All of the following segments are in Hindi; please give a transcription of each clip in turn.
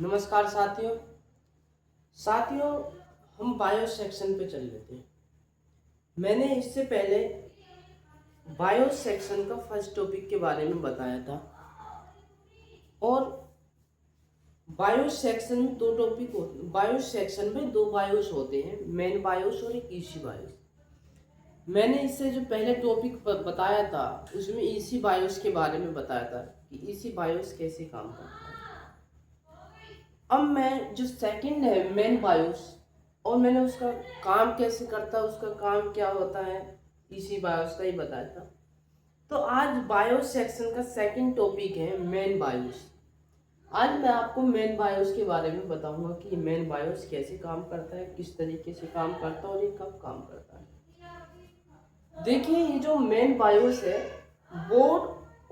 नमस्कार साथियों। साथियों, हम बायो सेक्शन पे चल लेते हैं। मैंने इससे पहले बायो सेक्शन का फर्स्ट टॉपिक के बारे में बताया था और बायो सेक्शन में दो टॉपिक होते हैं। बायो सेक्शन में दो बायोस होते हैं, मेन बायोस और एक ईसी बायोस। मैंने इससे जो पहले टॉपिक बताया था उसमें ईसी बायोस के बारे में बताया था कि ईसी बायोस कैसे काम करता है। अब मैं जो सेकंड है मेन बायोस, और मैंने उसका काम कैसे करता है, उसका काम क्या होता है, इसी बायोस का ही बताया था। तो आज बायोस सेक्शन का सेकंड टॉपिक है मेन बायोस। आज मैं आपको मेन बायोस के बारे में बताऊंगा कि मेन बायोस कैसे काम करता है, किस तरीके से काम करता है और ये कब काम करता है। देखिए, ये जो मेन बायोस है बोर्ड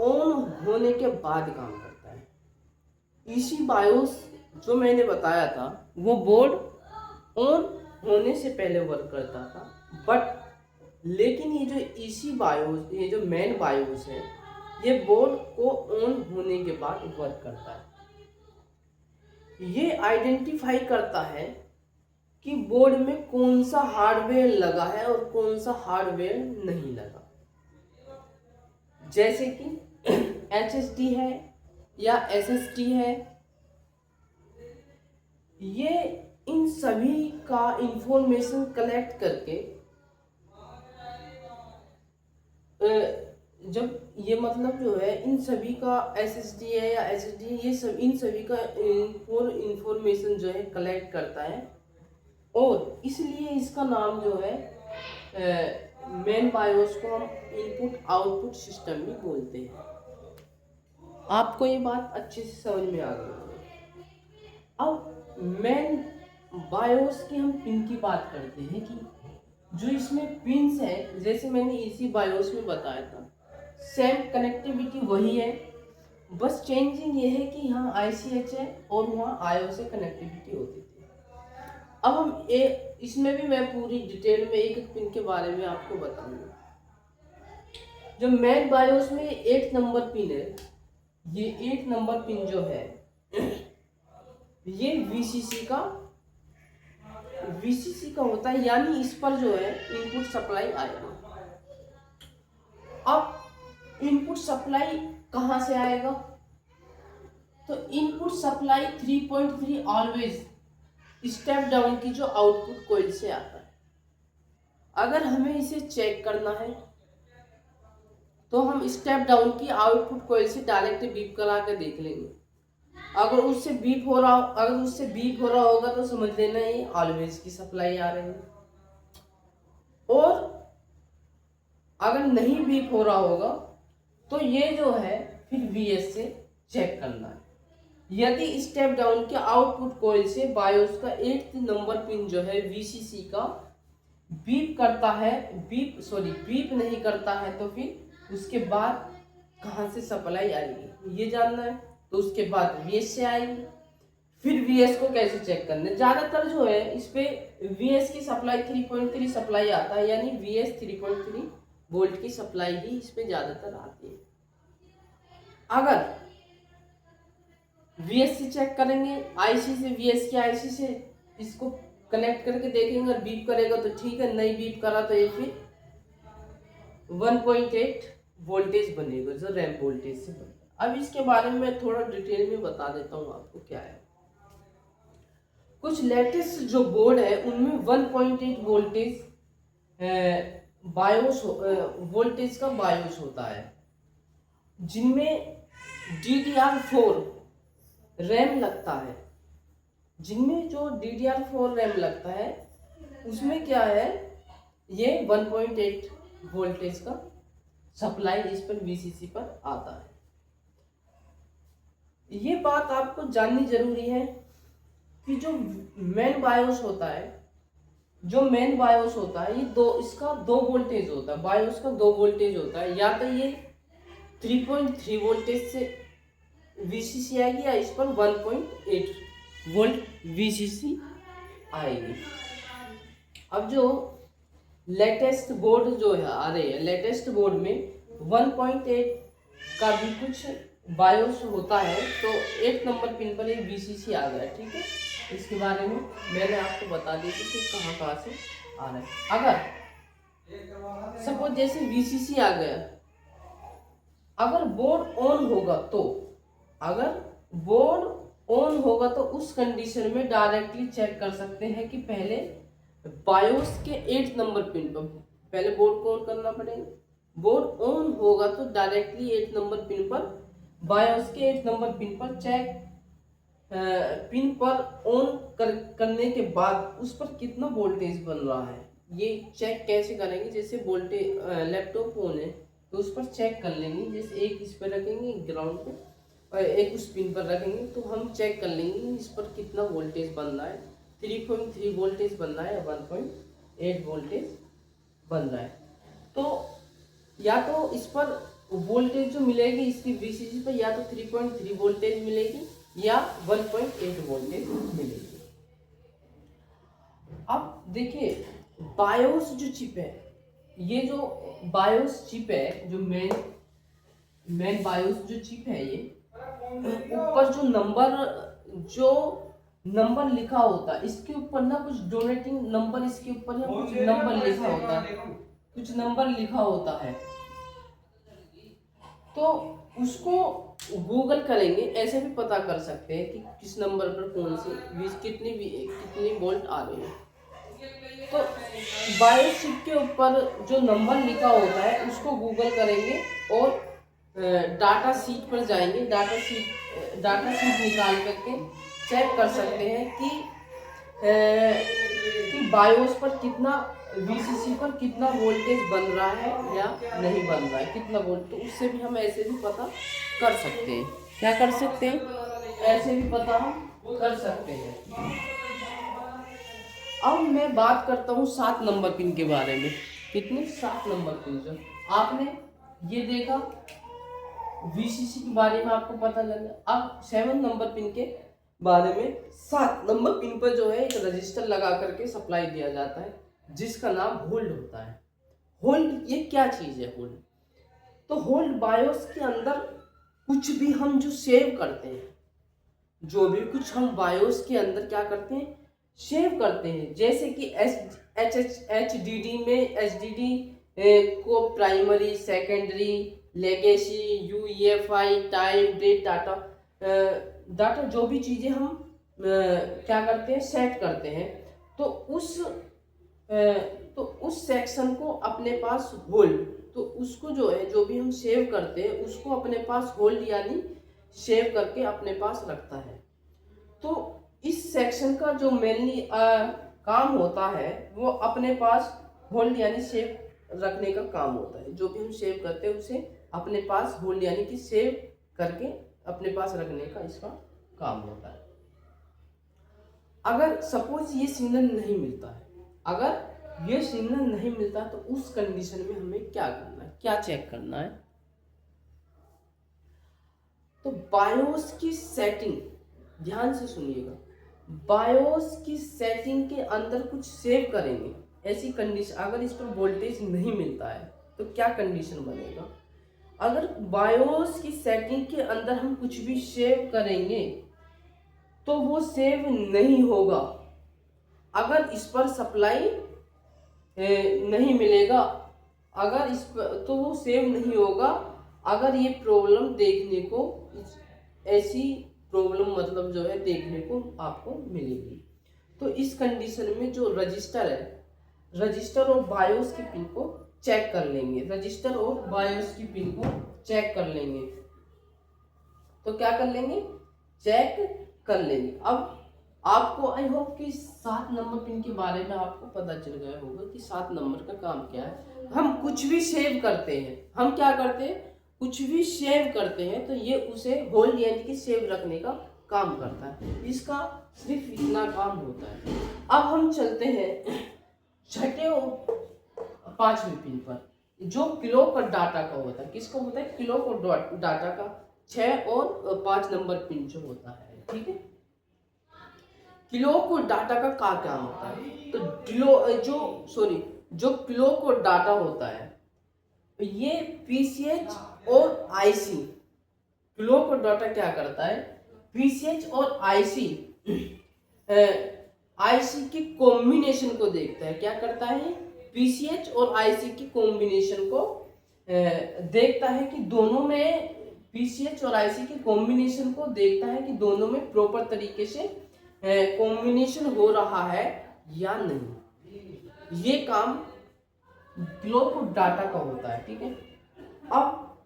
ऑन होने के बाद काम करता है। इसी बायोस जो मैंने बताया था वो बोर्ड ऑन होने से पहले वर्क करता था, लेकिन ये जो ईसी बायोस, ये जो मेन बायोस है, ये बोर्ड को ऑन होने के बाद वर्क करता है। ये आइडेंटिफाई करता है कि बोर्ड में कौन सा हार्डवेयर लगा है और कौन सा हार्डवेयर नहीं लगा। जैसे कि एचएसडी है या एसएसडी है, ये इन सभी का इंफॉर्मेशन कलेक्ट करके जब ये मतलब जो है इन सभी का एसएसडी है या एसएसडी है, ये सब इन सभी का इंफॉर्मेशन जो है कलेक्ट करता है और इसलिए इसका नाम जो है मेन बायोस को हम इनपुट आउटपुट सिस्टम भी बोलते हैं। आपको ये बात अच्छे से समझ में आ गई। अब मेन बायोस की हम पिन की बात करते हैं कि जो इसमें पिन्स है, जैसे मैंने इसी बायोस में बताया था, सेम कनेक्टिविटी वही है, बस चेंजिंग ये है कि यहाँ ICH है और वहाँ IO से कनेक्टिविटी होती थी। अब हम इसमें भी मैं पूरी डिटेल में एक एक पिन के बारे में आपको बताऊंगा। जो मेन बायोस में 8 नंबर पिन है, ये 8 नंबर पिन जो है ये VCC का होता है, यानी इस पर जो है इनपुट सप्लाई आएगा। अब इनपुट सप्लाई कहां से आएगा? तो input supply 3.3 always step down की जो आउटपुट कॉइल से आता है। अगर हमें इसे चेक करना है तो हम स्टेप डाउन की आउटपुट कॉइल से डायरेक्ट बीप करा के देख लेंगे। अगर उससे बीप हो रहा होगा तो समझ लेना ये ऑलवेज की सप्लाई आ रही है, और अगर नहीं बीप हो रहा होगा तो ये जो है फिर VS से चेक करना है। यदि स्टेप डाउन के आउटपुट कॉइल से बायोस का 8 नंबर पिन जो है VCC का बीप करता है, बीप नहीं करता है, तो फिर उसके बाद कहां से सप्लाई आएगी ये जानना है। तो उसके बाद VS से आएगी, फिर VS को कैसे चेक करना है। ज्यादातर जो है इस पे VS की सप्लाई 3.3 सप्लाई आता है, यानी VS 3.3 वोल्ट की सप्लाई ही इस पे ज्यादातर आती है। अगर VS से चेक करेंगे, IC से, VS की IC से इसको कनेक्ट करके देखेंगे, और बीप करेगा तो ठीक है, नहीं बीप करा तो ये फिर 1.8 वोल्टेज बनेगा जो रैंप वोल्टेज से बनता है। अब इसके बारे में मैं थोड़ा डिटेल में बता देता हूँ आपको क्या है। कुछ लेटेस्ट जो बोर्ड है उनमें 1.8 वोल्टेज का बायोस होता है, जिनमें DDR4 रैम लगता है। जिनमें जो DDR4 रैम लगता है उसमें क्या है, ये 1.8 वोल्टेज का सप्लाई इस पर VCC पर आता है। ये बात आपको जाननी जरूरी है कि जो मेन बायोस होता है, ये इसका दो वोल्टेज होता है। बायोस का 2 वोल्टेज होता है, या तो ये 3.3 वोल्टेज से VCC आएगी या इस पर 1.8 वोल्ट VCC आएगी। अब जो लेटेस्ट बोर्ड जो है आ रहे हैं, लेटेस्ट बोर्ड में 1.8 का भी कुछ बायोस होता है, तो 8 नंबर पिन पर एक VCC आ गया, ठीक है। इसके बारे में मैंने आपको बता दी थी कि कहाँ से आ रहा है। अगर सपोज जैसे VCC आ गया, अगर बोर्ड ऑन होगा तो, अगर बोर्ड ऑन होगा तो उस कंडीशन में डायरेक्टली चेक कर सकते हैं कि पहले बायोस के 8 नंबर पिन पर पहले बोर्ड को ऑन करना पड़ेगा। बोर्ड ऑन होगा तो डायरेक्टली 8 नंबर पिन पर, बायोस के 8 नंबर पिन पर चेक, पिन पर ऑन करने के बाद उस पर कितना वोल्टेज बन रहा है ये चेक कैसे करेंगे। जैसे वोल्टेज लैपटॉप ऑन है तो उस पर चेक कर लेंगे, जैसे एक इस पर रखेंगे ग्राउंड पे और एक उस पिन पर रखेंगे, तो हम चेक कर लेंगे इस पर कितना वोल्टेज बन रहा है, 3.3 वोल्टेज बन रहा है या 1.8 वोल्टेज बन रहा है। तो या तो इस पर वोल्टेज जो मिलेगी इसकी VCC पर, या तो 3.3 वोल्टेज मिलेगी या 1.8 वोल्टेज मिलेगी। अब देखिए बायोस जो चिप है, ये जो बायोस चिप है, जो मेन बायोस जो चिप है, ये ऊपर जो नंबर लिखा होता है इसके ऊपर ना कुछ डोनेटिंग नंबर, इसके ऊपर ना कुछ नंबर लिखा होता है, कुछ नंबर लिखा होता है। तो उसको गूगल करेंगे, ऐसे भी पता कर सकते हैं कि किस नंबर पर कौन सी कितनी वोल्ट आ रही है। तो बायोस चिप के ऊपर जो नंबर लिखा होता है उसको गूगल करेंगे और डाटा शीट पर जाएंगे, डाटा शीट निकाल करके चेक कर सकते हैं कि बायोस पर कितना, VCC पर कितना वोल्टेज बन रहा है या नहीं बन रहा है, कितना वोल्ट। तो उससे भी हम ऐसे भी पता कर सकते हैं। क्या कर सकते हैं? ऐसे भी पता हम कर सकते हैं। अब मैं बात करता हूँ 7 नंबर पिन के बारे में। कितने? 7 नंबर पिन। जो आपने ये देखा VCC के बारे में आपको पता लगा। अब 7 नंबर पिन के बारे में, 7 नंबर पिन पर जो है एक रजिस्टर लगा करके सप्लाई दिया जाता है जिसका नाम होल्ड होता है। होल्ड ये क्या चीज़ है? होल्ड तो होल्ड बायोस के अंदर कुछ भी हम जो सेव करते हैं, जो भी कुछ हम बायोस के अंदर क्या करते हैं, सेव करते हैं। जैसे कि HDD में HDD को primary, secondary, legacy, UEFI, time, date, data जो भी चीज़ें हम क्या करते हैं, सेट करते हैं, तो उस सेक्शन को अपने पास होल्ड, तो उसको जो है जो भी हम सेव करते हैं उसको अपने पास होल्ड यानी सेव करके अपने पास रखता है। तो इस सेक्शन का जो मेनली काम होता है वो अपने पास होल्ड यानी सेव रखने का काम होता है। जो भी हम सेव करते हैं उसे अपने पास होल्ड यानी कि सेव करके अपने पास रखने का इसका काम होता है। अगर सपोज ये सिग्नल नहीं मिलता है, अगर ये सिग्नल नहीं मिलता तो उस कंडीशन में हमें क्या करना है, क्या चेक करना है? तो बायोस की सेटिंग, ध्यान से सुनिएगा, बायोस की सेटिंग के अंदर कुछ सेव करेंगे। ऐसी कंडीशन, अगर इस पर वोल्टेज नहीं मिलता है तो क्या कंडीशन बनेगा? अगर बायोस की सेटिंग के अंदर हम कुछ भी सेव करेंगे तो वो सेव नहीं होगा। अगर इस पर सप्लाई नहीं मिलेगा, अगर इस पर, तो वो सेव नहीं होगा। अगर ये प्रॉब्लम देखने को, ऐसी प्रॉब्लम मतलब जो है देखने को आपको मिलेगी, तो इस कंडीशन में जो रजिस्टर है, रजिस्टर और बायोस की पिन को चेक कर लेंगे, रजिस्टर और बायोस की पिन को चेक कर लेंगे। तो क्या कर लेंगे? चेक कर लेंगे। अब आपको आई होप कि 7 नंबर पिन के बारे में आपको पता चल गया होगा कि 7 नंबर का काम क्या है। हम कुछ भी सेव करते हैं, हम क्या करते हैं, कुछ भी सेव करते हैं तो ये उसे होल्ड यानी कि सेव रखने का काम करता है। इसका सिर्फ इतना काम होता है। अब हम चलते हैं छठे और 5वें पिन पर, जो किलो का डाटा का होता है। किसका होता है? किलो का डाटा का 6 और 5 नंबर पिन जो होता है, ठीक है। किलो को डाटा का क्या काम होता है? तो जो किलो को डाटा होता है ये PCH और आईसी, क्लॉक और डाटा क्या करता है, पीसीएच और आईसी आईसी की कॉम्बिनेशन को देखता है। क्या करता है, पीसीएच और आईसी की कॉम्बिनेशन को देखता है कि दोनों में, पीसीएच और आईसी के कॉम्बिनेशन को देखता है कि दोनों में प्रॉपर तरीके से कॉम्बिनेशन हो रहा है या नहीं। ये काम क्लॉक और डाटा का होता है, ठीक है। अब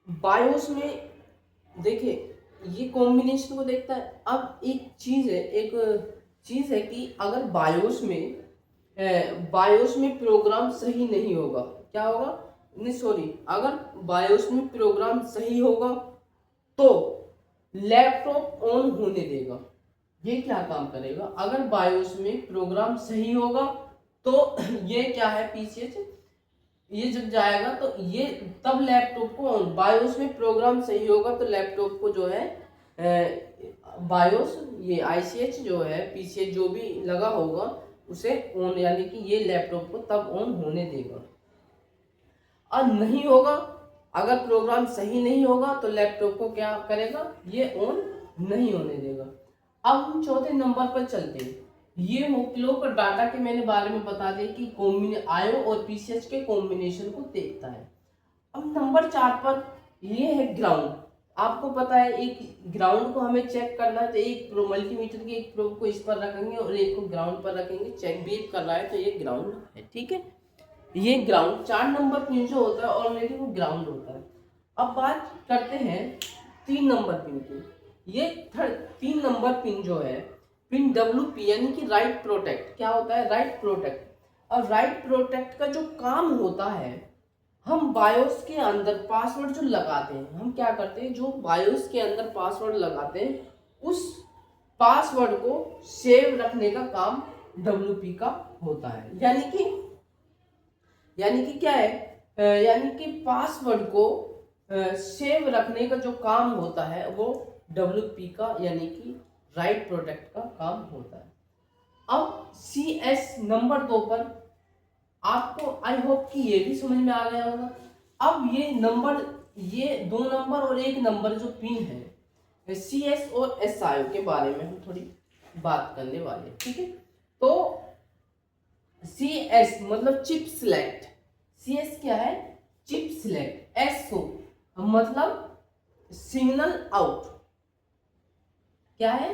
बायोस में देखिए ये कॉम्बिनेशन को देखता है। अब एक चीज है कि अगर बायोस में प्रोग्राम सही नहीं होगा, क्या होगा, नहीं सॉरी, अगर बायोस में प्रोग्राम सही होगा तो लैपटॉप ऑन होने देगा। ये क्या काम करेगा, अगर बायोस में प्रोग्राम सही होगा तो ये क्या है, पीसीएच, ये जब जाएगा तो ये तब लैपटॉप को ऑन, बायोस में प्रोग्राम सही होगा तो लैपटॉप को जो है बायोस, ये आईसीएच जो है, पीसीएच जो भी लगा होगा उसे ऑन, यानी कि ये लैपटॉप को तब ऑन होने देगा। और नहीं होगा, अगर प्रोग्राम सही नहीं होगा तो लैपटॉप को क्या करेगा, ये ऑन नहीं होने देगा। अब हम चौथे नंबर पर चलते हैं। ये हो क्लॉक और डाटा के मैंने बारे में बता दिया कि आईओ और पीसीएच के कॉम्बिनेशन को देखता है। अब नंबर 4 पर ये है ग्राउंड। आपको पता है एक ग्राउंड को हमें चेक करना है, तो एक मल्टीमीटर के एक प्रोब को इस पर रखेंगे और एक को ग्राउंड पर रखेंगे, चेक बीप कर रहा है तो ये ग्राउंड है, ठीक है। ये ग्राउंड 4 नंबर पिन जो होता है ऑलरेडी वो ग्राउंड होता है। अब बात करते हैं 3 नंबर पिन की। ये 3 नंबर पिन जो है, पिन WP यानी कि राइट प्रोटेक्ट, क्या होता है, राइट प्रोटेक्ट। और राइट प्रोटेक्ट का जो काम होता है, हम बायोस के अंदर पासवर्ड जो लगाते हैं, हम क्या करते हैं, जो बायोस के अंदर पासवर्ड लगाते हैं उस पासवर्ड को सेव रखने का काम WP का होता है। यानी कि क्या है, यानी कि पासवर्ड को सेव रखने का जो काम होता है वो WP का यानी कि राइट प्रोटेक्ट का काम होता है। अब CS नंबर 2 पर आपको आई होप कि ये भी समझ में आ गया होगा। अब ये 2 नंबर और 1 नंबर जो पिन है, CS और SIO के बारे में हम थोड़ी बात करने वाले हैं, ठीक है। तो CS मतलब चिप सिलेक्ट, CS क्या है, चिप सिलेक्ट, SO मतलब सिग्नल आउट, क्या है,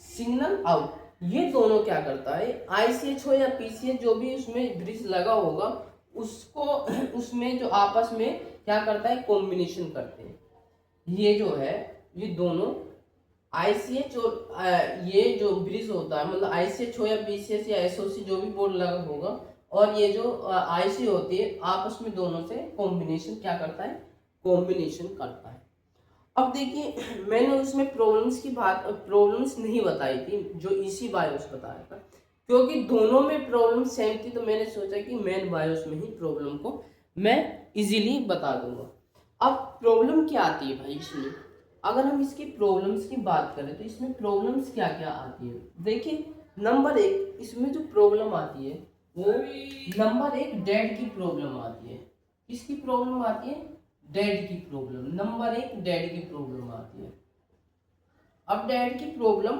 सिग्नल आउट। ये दोनों क्या करता है, आईसीएच हो या पीसीएच जो भी उसमें ब्रिज लगा होगा उसको उसमें जो आपस में क्या करता है, कॉम्बिनेशन करते हैं। ये जो है, ये दोनों आईसीएच और ये जो ब्रिज होता है, मतलब आईसीएच हो या पीसीएच या एसओसी जो भी बोर्ड लगा होगा, और ये जो आईसी होती है आपस में दोनों से कॉम्बिनेशन क्या करता है, कॉम्बिनेशन करता है। अब देखिए मैंने उसमें प्रॉब्लम्स नहीं बताई थी जो ईसी बायोस बताया था, क्योंकि दोनों में प्रॉब्लम सेम थी, तो मैंने सोचा कि मेन बायोस में ही प्रॉब्लम को मैं इजीली बता दूंगा। अब प्रॉब्लम क्या आती है भाई इसमें, अगर हम इसकी प्रॉब्लम्स की बात करें तो इसमें प्रॉब्लम्स क्या क्या आती है। देखिए नंबर 1 इसमें जो प्रॉब्लम आती है वो नंबर 1 डेड की प्रॉब्लम आती है। किसकी प्रॉब्लम आती है, डेड की प्रॉब्लम। नंबर 1 डेड की प्रॉब्लम आती है। अब डेड की प्रॉब्लम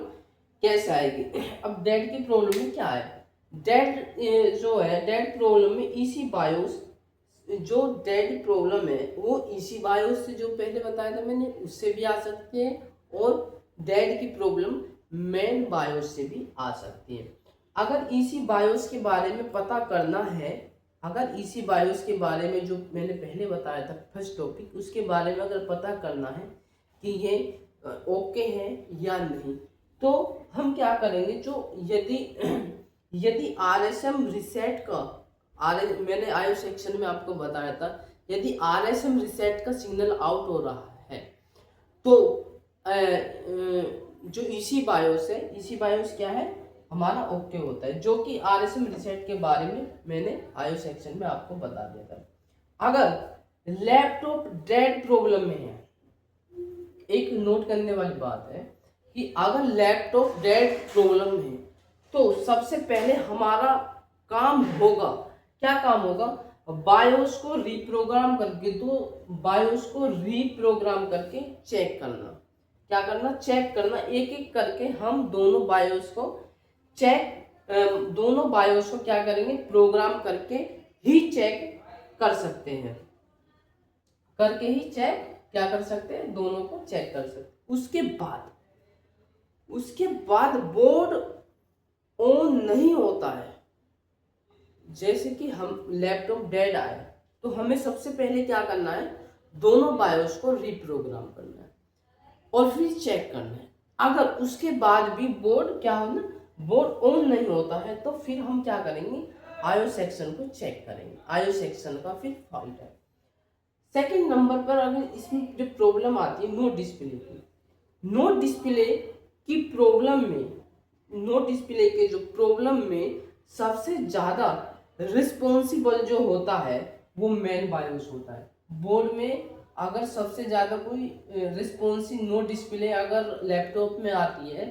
कैसे आएगी, अब डेड की प्रॉब्लम में क्या है, डेड जो है, डेड प्रॉब्लम में ईसी बायोस, जो डेड प्रॉब्लम है वो ईसी बायोस से जो पहले बताया था मैंने उससे भी आ सकती है, और डेड की प्रॉब्लम मेन बायोस से भी आ सकती है। अगर ईसी बायोस के बारे में पता करना है, अगर ईसी बायोस के बारे में जो मैंने पहले बताया था फर्स्ट टॉपिक, उसके बारे में अगर पता करना है कि ये ओके है या नहीं, तो हम क्या करेंगे, जो यदि RSM रीसेट का मैंने आयो सेक्शन में आपको बताया था, यदि RSM रीसेट का सिग्नल आउट हो रहा है तो जो ईसी बायोस है, ईसी बायोस क्या है हमारा ओके होता है, जो कि RSM रीसेट के बारे में मैंने आयो सेक्शन में आपको बता दिया था। अगर लैपटॉप डेड प्रॉब्लम में है, एक नोट करने वाली बात है कि अगर लैपटॉप डेड प्रॉब्लम है तो सबसे पहले हमारा काम होगा, क्या काम होगा, बायोस को रीप्रोग्राम करके, तो बायोस को रीप्रोग्राम करके चेक करना, क्या करना, चेक करना, एक एक करके हम दोनों बायोस को दोनों बायोस को क्या करेंगे, प्रोग्राम करके ही चेक कर सकते हैं, करके ही चेक क्या कर सकते हैं, दोनों को चेक कर सकते हैं। उसके बाद बोर्ड ऑन नहीं होता है, जैसे कि हम लैपटॉप डेड आए तो हमें सबसे पहले क्या करना है, दोनों बायोस को रीप्रोग्राम करना है और फिर चेक करना है। अगर उसके बाद भी बोर्ड क्या होना, बोर्ड ऑन नहीं होता है, तो फिर हम क्या करेंगे, आयो सेक्शन को चेक करेंगे, आयो सेक्शन का फिर फॉल्ट है। सेकंड नंबर पर अगर इसमें जो प्रॉब्लम आती है नो डिस्प्ले की, नो डिस्प्ले की प्रॉब्लम में, नो डिस्प्ले के जो प्रॉब्लम में सबसे ज़्यादा रिस्पॉन्सिबल जो होता है वो मेन बायोस होता है। बोर्ड में अगर सबसे ज़्यादा कोई रिस्पॉन्सिव नो डिस्प्ले अगर लैपटॉप में आती है,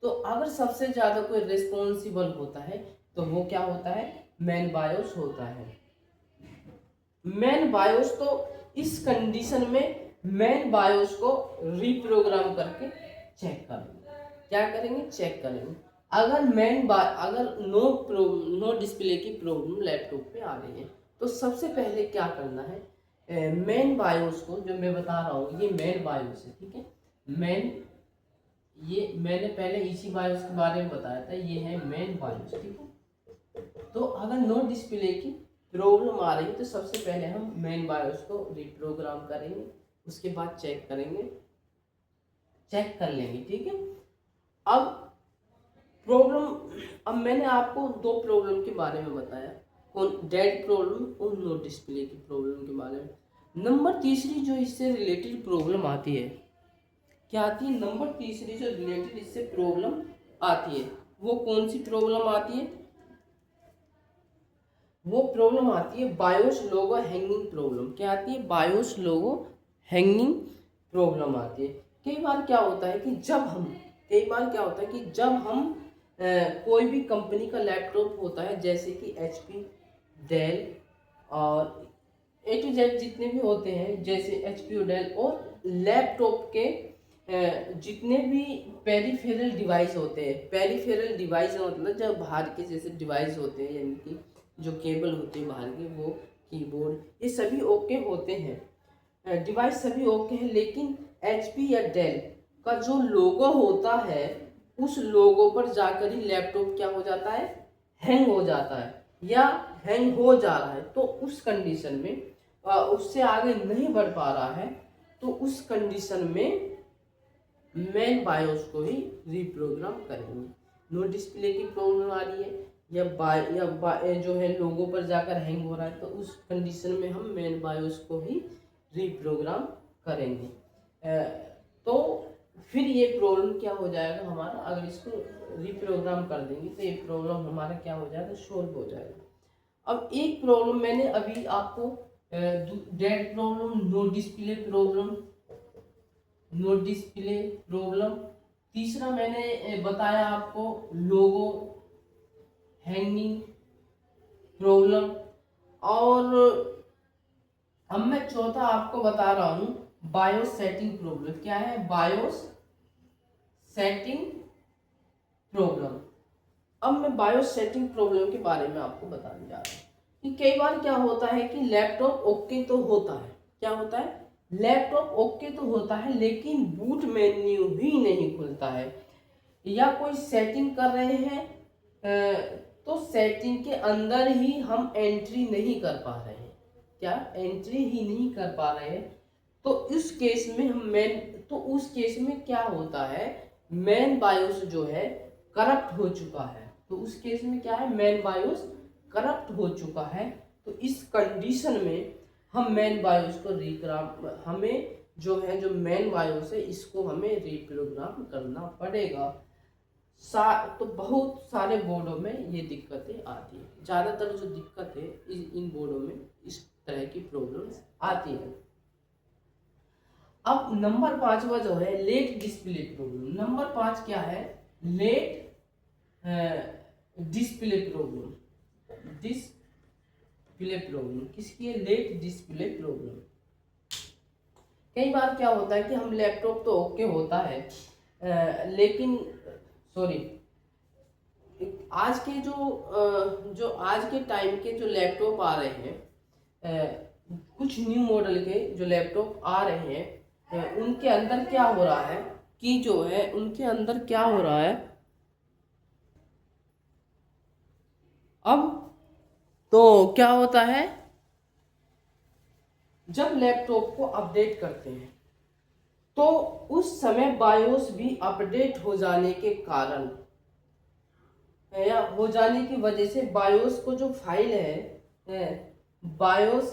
तो अगर सबसे ज़्यादा कोई रिस्पॉन्सिबल होता है तो वो क्या होता है, मेन बायोस होता है। मेन बायोस, तो इस कंडीशन में मेन बायोस को रीप्रोग्राम करके चेक करेंगे, क्या करेंगे, चेक करेंगे। अगर नो डिस्प्ले की प्रॉब्लम लैपटॉप पे आ रही है, तो सबसे पहले क्या करना है, मेन बायोस को, जो मैं बता रहा हूँ ये मेन बायोस है, ठीक है, ये मैंने पहले इसी बायोस के बारे में बताया था, ये है मेन बायोस, ठीक है। तो अगर नो डिस्प्ले की प्रॉब्लम आ रही है तो सबसे पहले हम मेन बायोस को रिप्रोग्राम करेंगे, उसके बाद चेक करेंगे, चेक कर लेंगे, ठीक है। अब मैंने आपको दो प्रॉब्लम के बारे में बताया, कौन, डेड प्रॉब्लम और नो डिस्प्ले की प्रॉब्लम के बारे में। नंबर तीसरी जो इससे रिलेटेड प्रॉब्लम आती है, क्या आती है, नंबर तीसरी जो रिलेटेड इससे प्रॉब्लम आती है, वो कौन सी प्रॉब्लम आती है, वो प्रॉब्लम आती है बायोस लोगो हैंगिंग प्रॉब्लम। क्या आती है, बायोस लोगो हैंगिंग प्रॉब्लम आती है। कई बार क्या होता है कि जब हम कोई भी कंपनी का लैपटॉप होता है, जैसे कि HP, डेल और A to Z जितने भी होते हैं, जैसे HP और डेल, और लैपटॉप के जितने भी पेरिफेरल डिवाइस होते हैं, पेरिफेरल डिवाइस मतलब जब बाहर के जैसे डिवाइस होते हैं, यानी कि जो केबल होते हैं बाहर के, वो कीबोर्ड, ये सभी ओके होते हैं, डिवाइस सभी ओके हैं, लेकिन HP या डेल का जो लोगो होता है, उस लोगो पर जाकर ही लैपटॉप क्या हो जाता है, हैंग हो जाता है या हैंग हो जा रहा है। तो उस कंडीशन में उससे आगे नहीं बढ़ पा रहा है, तो उस कंडीशन में मेन बायोस को ही रीप्रोग्राम करेंगे। नो डिस्प्ले की प्रॉब्लम आ रही है या जो है लोगों पर जाकर हैंग हो रहा है, तो उस कंडीशन में हम मेन बायोस को ही रीप्रोग्राम करेंगे। तो फिर ये प्रॉब्लम क्या हो जाएगा हमारा, अगर इसको रीप्रोग्राम कर देंगे तो ये प्रॉब्लम हमारा क्या हो जाएगा, सोल्व हो जाएगा। अब एक प्रॉब्लम मैंने अभी आपको dead problem, no display problem, तीसरा मैंने बताया आपको लोगो हैंगिंग प्रॉब्लम, और अब मैं चौथा आपको बता रहा हूं बायोस सेटिंग प्रॉब्लम। क्या है, बायोस सेटिंग प्रॉब्लम। अब मैं बायोस सेटिंग प्रॉब्लम के बारे में आपको बताने जा रहा हूँ कि कई बार क्या होता है कि लैपटॉप ओके तो होता है, क्या होता है, लैपटॉप ओके तो होता है, लेकिन बूट मेन्यू ही नहीं खुलता है, या कोई सेटिंग कर रहे हैं तो सेटिंग के अंदर ही हम एंट्री नहीं कर पा रहे हैं, क्या एंट्री ही नहीं कर पा रहे हैं। तो उस केस में क्या होता है, मेन बायोस जो है करप्ट हो चुका है। तो उस केस में क्या है, मेन बायोस करप्ट हो चुका है। तो इस कंडीशन में हम मेन बायोस को हमें जो मेन बायोस है, इसको हमें रीप्रोग्राम करना पड़ेगा। तो बहुत सारे बोर्डों में ये दिक्कतें आती है, ज़्यादातर जो दिक्कत है इन बोर्डों में इस तरह की प्रॉब्लम्स आती है। अब नंबर 5वां जो है लेट डिस्प्ले प्रॉब्लम। नंबर 5 क्या है, late display problem. Display problem. किसकी है? Late display problem. कई बार क्या होता है कि हम लैपटॉप तो ओके होता है लेकिन सॉरी आज के जो आज के टाइम के जो लैपटॉप आ रहे हैं कुछ न्यू मॉडल के जो लैपटॉप आ रहे हैं उनके अंदर क्या हो रहा है कि जो है उनके अंदर क्या हो रहा है अब तो क्या होता है जब लैपटॉप को अपडेट करते हैं तो उस समय बायोस भी अपडेट हो जाने के कारण या हो जाने की वजह से बायोस को जो फाइल है बायोस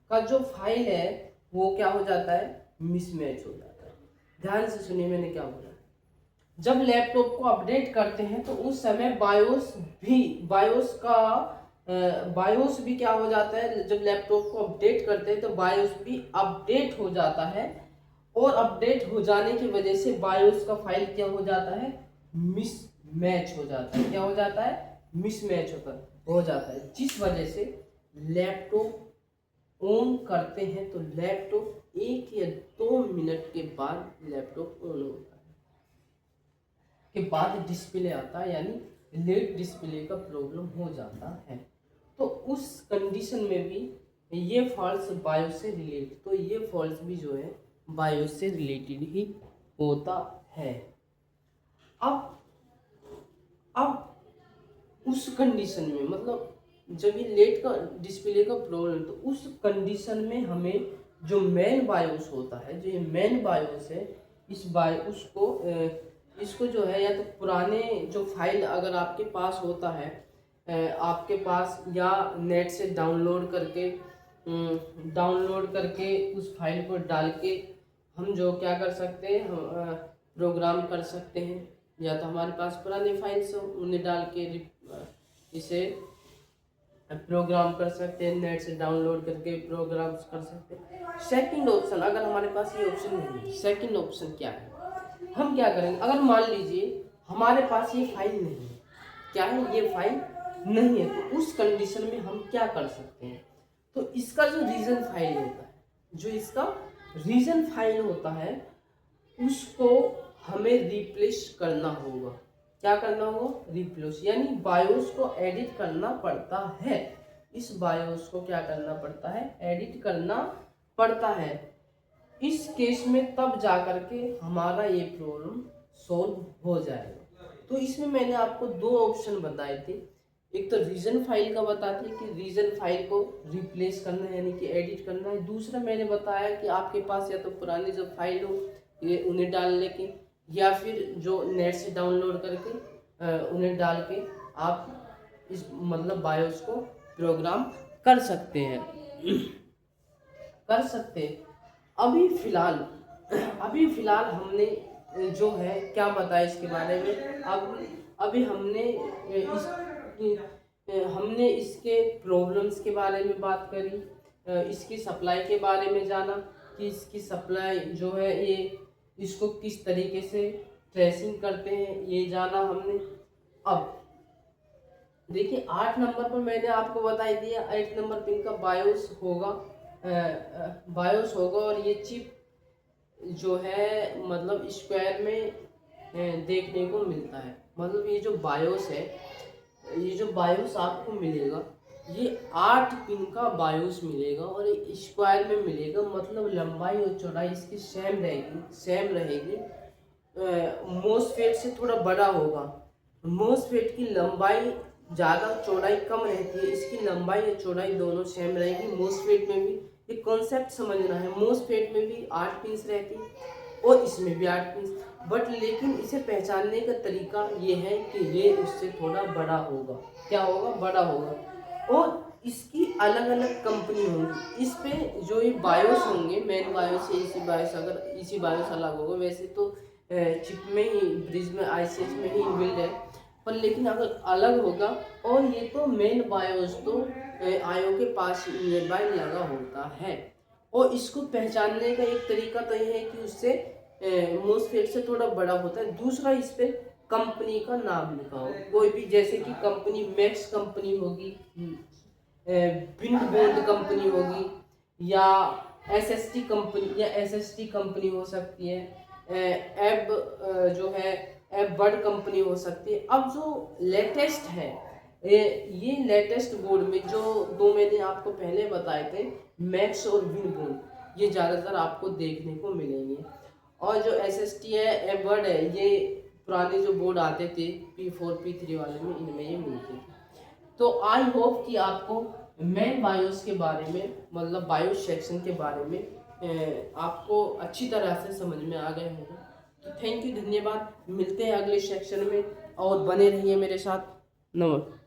का जो फाइल है वो क्या हो जाता है? मिसमैच हो जाता है। ध्यान से सुनिए मैंने क्या बोला। जब लैपटॉप को अपडेट करते हैं तो उस समय बायोस भी क्या हो जाता है? जब लैपटॉप को अपडेट करते हैं तो बायोस भी अपडेट हो जाता है और अपडेट हो जाने की वजह से बायोस का फाइल क्या हो जाता है? मिसमैच हो जाता है। क्या हो जाता है? मिसमैच हो जाता है, जिस वजह से लैपटॉप ऑन करते हैं तो लैपटॉप 1 या 2 मिनट के बाद लैपटॉप ऑन होता है के बाद डिस्प्ले आता है, यानी लेट डिस्प्ले का प्रॉब्लम हो जाता है। तो उस कंडीशन में भी ये फॉल्ट बायोस से रिलेटेड, तो ये फॉल्ट भी जो है बायोस से रिलेटेड ही होता है। अब उस कंडीशन में मतलब जब ये लेट का डिस्प्ले का प्रॉब्लम, तो उस कंडीशन में हमें जो मेन बायोस होता है, जो ये मेन बायोस है, इसको जो है या तो पुराने जो फाइल अगर आपके पास होता है आपके पास, या नेट से डाउनलोड करके उस फाइल को डाल के हम जो क्या कर सकते हैं, हम प्रोग्राम कर सकते हैं। या तो हमारे पास पुराने फाइल्स हो उन्हें डाल के इसे प्रोग्राम कर सकते हैं, नेट से डाउनलोड करके प्रोग्राम कर सकते हैं। सेकंड ऑप्शन, अगर हमारे पास ये ऑप्शन नहीं है, सेकंड ऑप्शन क्या है? हम क्या करेंगे? अगर मान लीजिए हमारे पास ये फाइल नहीं है, क्या है? ये फाइल नहीं है, तो उस कंडीशन में हम क्या कर सकते हैं? तो इसका जो रीजन फाइल होता है उसको हमें रिप्लेस करना होगा। क्या करना होगा? रिप्लेस, यानी बायोस को एडिट करना पड़ता है। इस बायोस को क्या करना पड़ता है? एडिट करना पड़ता है। इस केस में तब जाकर के हमारा ये प्रॉब्लम सॉल्व हो जाएगा। तो इसमें मैंने आपको 2 ऑप्शन बताए थे। एक तो रीजन फाइल का बताते हैं कि रीजन फाइल को रिप्लेस करना है, यानी कि एडिट करना है। दूसरा मैंने बताया कि आपके पास या तो पुरानी जो फाइल हो ये उन्हें डालने के, या फिर जो नेट से डाउनलोड करके उन्हें डाल के आप इस मतलब बायोस को प्रोग्राम कर सकते हैं। अभी फिलहाल हमने जो है क्या बताया इसके बारे में। अभी हमने इसके प्रॉब्लम्स के बारे में बात करी, इसकी सप्लाई के बारे में जाना कि इसकी सप्लाई जो है ये इसको किस तरीके से ट्रेसिंग करते हैं, ये जाना हमने। अब देखिए 8 नंबर पर मैंने आपको बता दिया, 8 नंबर पिन का बायोस होगा और ये चिप जो है मतलब स्क्वायर में देखने को मिलता है। मतलब ये जो बायोस आपको मिलेगा ये 8 पिन का बायोस मिलेगा और ये स्क्वायर में मिलेगा। मतलब लंबाई और चौड़ाई इसकी सेम रहेगी। मोसफेट से थोड़ा बड़ा होगा। मोसफेट की लंबाई ज़्यादा चौड़ाई कम रहती है, इसकी लंबाई और चौड़ाई दोनों सेम रहेगी। मोसफेट में भी ये कॉन्सेप्ट समझना है, मोसफेट में भी 8 पिंस रहती और इसमें भी 8 पिंस, बट लेकिन इसे पहचानने का तरीका ये है कि ये उससे थोड़ा बड़ा होगा। क्या होगा? बड़ा होगा। और इसकी अलग अलग कंपनी होंगी। इस पे जो ये बायोस होंगे, मेन बायोस है इसी बायोस, अगर इसी बायोस अलग होगा, वैसे तो चिप में ही ब्रिज में ICH में ही बिल्ड है, पर लेकिन अगर अलग होगा। और ये तो मेन बायोस तो आयो के पास नियर बाय लगा होता है। और इसको पहचानने का एक तरीका तो ये है कि उससे मोसफेट से थोड़ा बड़ा होता है। दूसरा, इस पे कंपनी का नाम लिखा हो, कोई भी, जैसे कि कंपनी मैक्स कंपनी होगी, विंडबोर्ड कंपनी होगी, या एसएसटी कंपनी या एसएसटी कंपनी हो सकती है, एब जो है एब वर्ड कंपनी हो सकती है। अब जो लेटेस्ट है, ये लेटेस्ट बोर्ड में जो दो मैंने आपको पहले बताए थे, मैक्स और विनबोर्ड, ये ज़्यादातर आपको देखने को मिलेंगे। और जो एसएसटी है, एब वर्ड है, ये पुराने जो बोर्ड आते थे P4 P3 वाले में, इनमें ये मिलते थे। तो आई होप कि आपको मैं बायोस के बारे में, मतलब बायोस सेक्शन के बारे में आपको अच्छी तरह से समझ में आ गए होंगे। तो थैंक यू, धन्यवाद। मिलते हैं अगले सेक्शन में और बने रहिए मेरे साथ। नमस्कार।